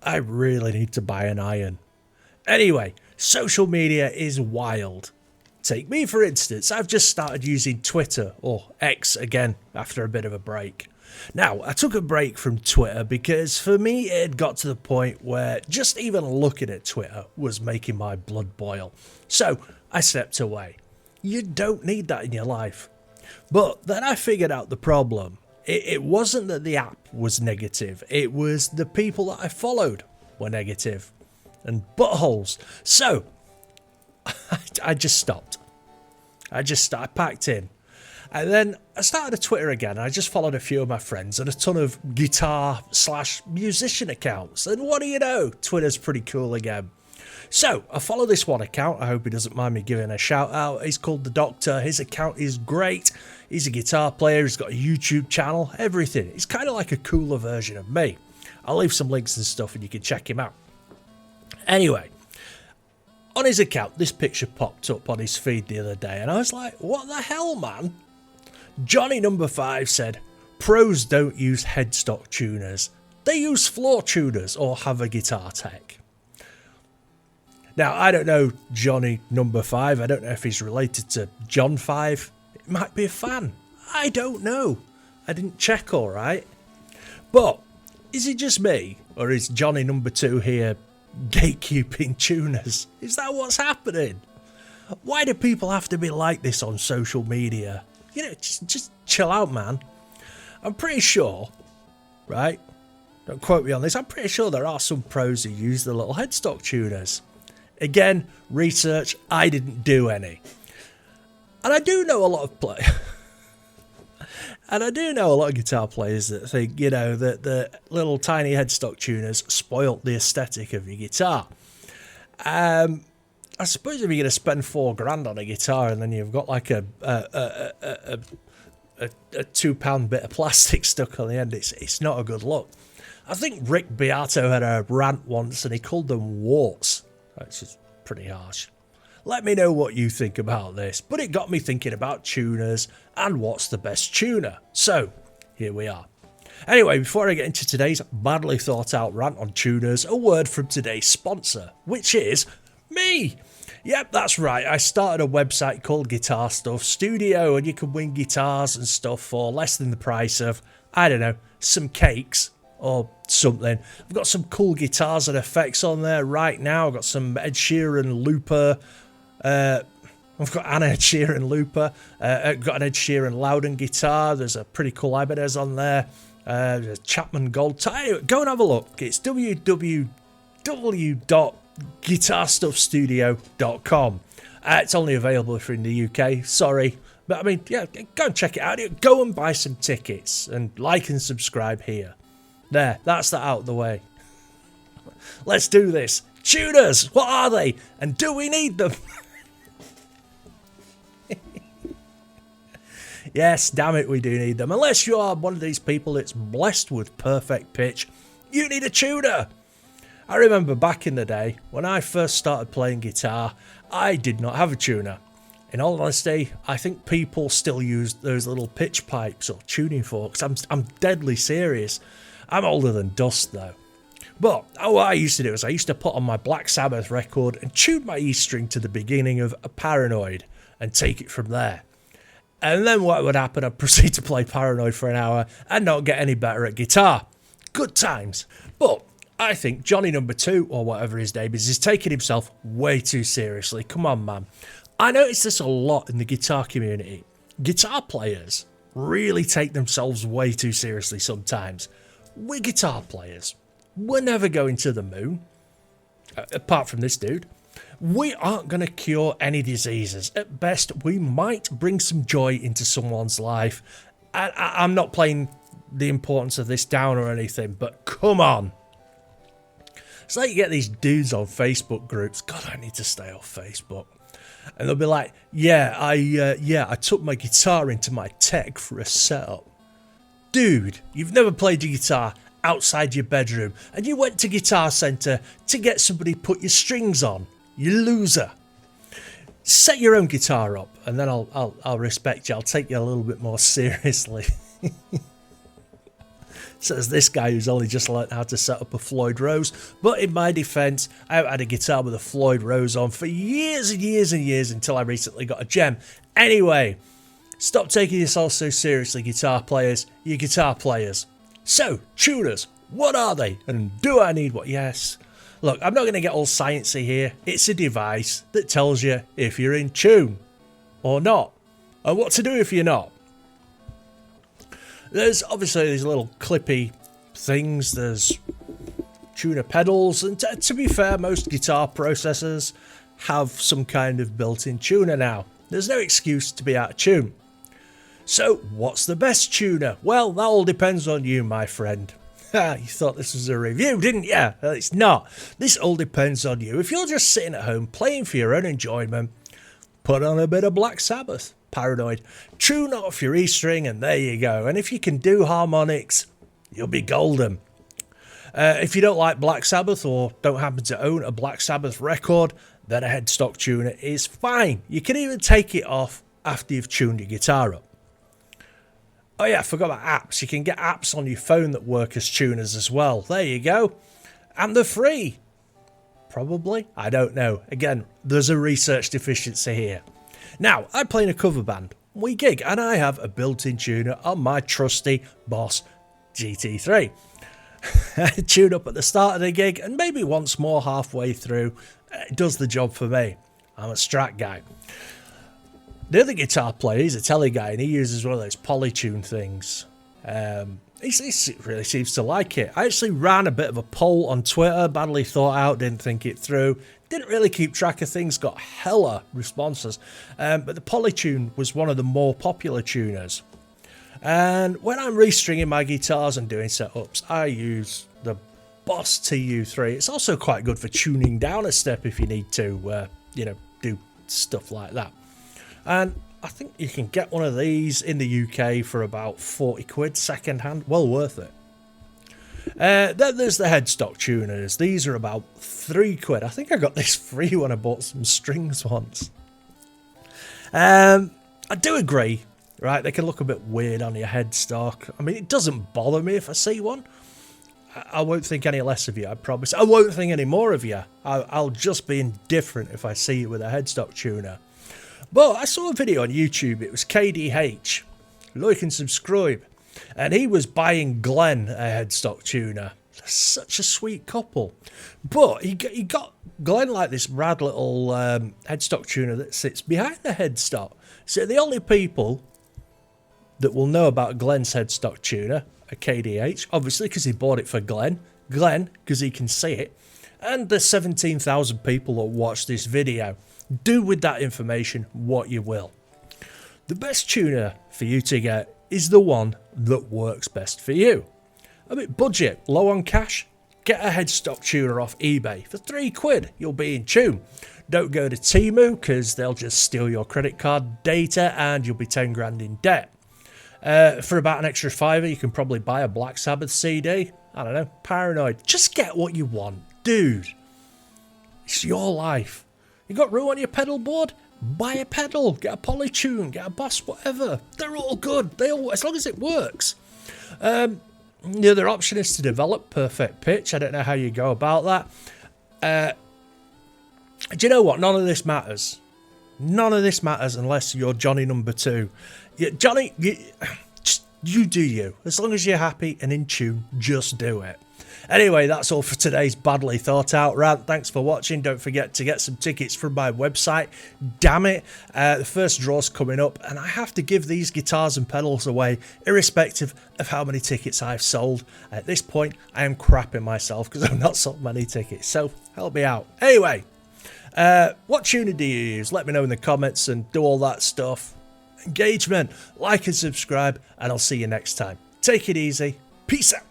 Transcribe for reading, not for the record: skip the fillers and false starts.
I really need to buy an iron. Anyway, social media is wild. Take me for instance, I've just started using Twitter, or X again, after a bit of a break. Now, I took a break from Twitter because for me it had got to the point where just even looking at Twitter was making my blood boil. So I stepped away. You don't need that in your life. But then I figured out the problem. It wasn't that the app was negative, it was the people that I followed were negative and buttholes. So I just stopped. I packed in. And then I started a Twitter again. I just followed a few of my friends and a ton of guitar/musician accounts. And what do you know? Twitter's pretty cool again. So I follow this one account. I hope he doesn't mind me giving a shout out. He's called The Doctor. His account is great. He's a guitar player. He's got a YouTube channel, everything. He's kind of like a cooler version of me. I'll leave some links and stuff and you can check him out. Anyway, on his account, this picture popped up on his feed the other day and I was like, what the hell, man? Johnny number 5 said, pros don't use headstock tuners. They use floor tuners or have a guitar tech. Now, I don't know Johnny number 5. I don't know if he's related to John 5. It might be a fan. I don't know. I didn't check, all right. But is it just me or is Johnny number 2 here gatekeeping tuners? Is that what's happening? Why do people have to be like this on social media? You know, just chill out, man. I'm pretty sure, right? Don't quote me on this. I'm pretty sure there are some pros who use the little headstock tuners. Again, research, I didn't do any. And I do know a lot of guitar players that think, you know, that the little tiny headstock tuners spoilt the aesthetic of your guitar. I suppose if you're going to spend $4,000 on a guitar and then you've got like a £2 bit of plastic stuck on the end, it's not a good look. I think Rick Beato had a rant once and he called them warts. That's just pretty harsh. Let me know what you think about this, but it got me thinking about tuners and what's the best tuner. So, here we are. Anyway, before I get into today's badly thought out rant on tuners, a word from today's sponsor, which is me. Yep, that's right. I started a website called Guitar Stuff Studio and you can win guitars and stuff for less than the price of, I don't know, some cakes or something. I've got some cool guitars and effects on there right now. I've got some Ed Sheeran looper. I've got an Ed Sheeran looper. I've got an Ed Sheeran Loudon guitar. There's a pretty cool Ibanez on there. There's a Chapman Gold. Anyway, go and have a look. It's www.guitarstuffstudio.com. It's only available if you're in the UK. Sorry. But I mean, yeah, go and check it out. Go and buy some tickets and like and subscribe here. There, that's that out of the way. Let's do this. Tuners, what are they? And do we need them? Yes, damn it, we do need them. Unless you are one of these people that's blessed with perfect pitch, you need a tuner. I remember back in the day, when I first started playing guitar, I did not have a tuner. In all honesty, I think people still use those little pitch pipes or tuning forks. I'm deadly serious. I'm older than dust though. But what I used to do is I used to put on my Black Sabbath record and tune my E string to the beginning of a Paranoid and take it from there. And then what would happen, I'd proceed to play Paranoid for an hour and not get any better at guitar. Good times. But I think Johnny number 2, or whatever his name is taking himself way too seriously. Come on, man. I notice this a lot in the guitar community. Guitar players really take themselves way too seriously sometimes. We're guitar players. We're never going to the moon. Apart from this dude. We aren't going to cure any diseases. At best, we might bring some joy into someone's life. And I'm not playing the importance of this down or anything, but come on. It's like you get these dudes on Facebook groups. God, I need to stay off Facebook. And they'll be like, I took my guitar into my tech for a setup. Dude, you've never played your guitar outside your bedroom and you went to Guitar Centre to get somebody to put your strings on. You loser. Set your own guitar up and then I'll respect you. I'll take you a little bit more seriously. Says this guy who's only just learned how to set up a Floyd Rose. But in my defence, I haven't had a guitar with a Floyd Rose on for years and years and years until I recently got a gem. Anyway, stop taking yourself so seriously, guitar players. You're guitar players. So, tuners, what are they? And do I need what? Yes. Look, I'm not going to get all sciencey here. It's a device that tells you if you're in tune or not, and what to do if you're not. There's obviously these little clippy things, there's tuner pedals, and to be fair, most guitar processors have some kind of built-in tuner now. There's no excuse to be out of tune. So, what's the best tuner? Well, that all depends on you, my friend. You thought this was a review, didn't you? Well, it's not. This all depends on you. If you're just sitting at home playing for your own enjoyment, put on a bit of Black Sabbath. Paranoid. Tune off your E string and there you go. And if you can do harmonics, you'll be golden. If you don't like Black Sabbath or don't happen to own a Black Sabbath record, then a headstock tuner is fine. You can even take it off after you've tuned your guitar up. Oh yeah, I forgot about apps. You can get apps on your phone that work as tuners as well. There you go. And they're free. Probably. I don't know. Again, there's a research deficiency here. Now, I play in a cover band. We gig, and I have a built-in tuner on my trusty Boss GT3. I tune up at the start of the gig, and maybe once more halfway through. It does the job for me. I'm a Strat guy. The other guitar player, he's a Tele guy, and he uses one of those polytune things. He really seems to like it. I actually ran a bit of a poll on Twitter, badly thought out, didn't think it through. Didn't really keep track of things, got hella responses. But the polytune was one of the more popular tuners. And when I'm restringing my guitars and doing setups, I use the Boss TU3. It's also quite good for tuning down a step if you need to, do stuff like that. And I think you can get one of these in the UK for about 40 quid second hand. Well worth it. Then there's the headstock tuners. These are about 3 quid. I think I got this free when I bought some strings once. I do agree, right? They can look a bit weird on your headstock. I mean, it doesn't bother me if I see one. I won't think any less of you, I promise. I won't think any more of you. I'll just be indifferent if I see you with a headstock tuner. But I saw a video on YouTube. It was KDH. Like and subscribe. And he was buying Glenn a headstock tuner. Such a sweet couple. But he got Glenn like this rad little headstock tuner that sits behind the headstock. So the only people that will know about Glenn's headstock tuner are KDH, obviously because he bought it for Glenn. Glenn, because he can see it. And the 17,000 people that watch this video. Do with that information what you will. The best tuner for you to get is the one that works best for you. A bit budget, low on cash? Get a headstock tuner off eBay. For 3 quid, you'll be in tune. Don't go to Temu because they'll just steal your credit card data and you'll be 10 grand in debt. For about an extra £5, you can probably buy a Black Sabbath CD. I don't know, Paranoid. Just get what you want, dude. It's your life. You got room on your pedal board? Buy a pedal, get a polytune, get a Boss, whatever. They're all good. As long as it works. The other option is to develop perfect pitch. I don't know how you go about that. Do you know what? None of this matters. None of this matters unless you're Johnny number 2. Johnny, you do you. As long as you're happy and in tune, just do it. Anyway, that's all for today's badly thought out rant. Thanks for watching. Don't forget to get some tickets from my website. Damn it. The first draw's coming up and I have to give these guitars and pedals away irrespective of how many tickets I've sold. At this point, I am crapping myself because I've not sold many tickets. So help me out. Anyway, what tuner do you use? Let me know in the comments and do all that stuff. Engagement, like and subscribe, and I'll see you next time. Take it easy. Peace out.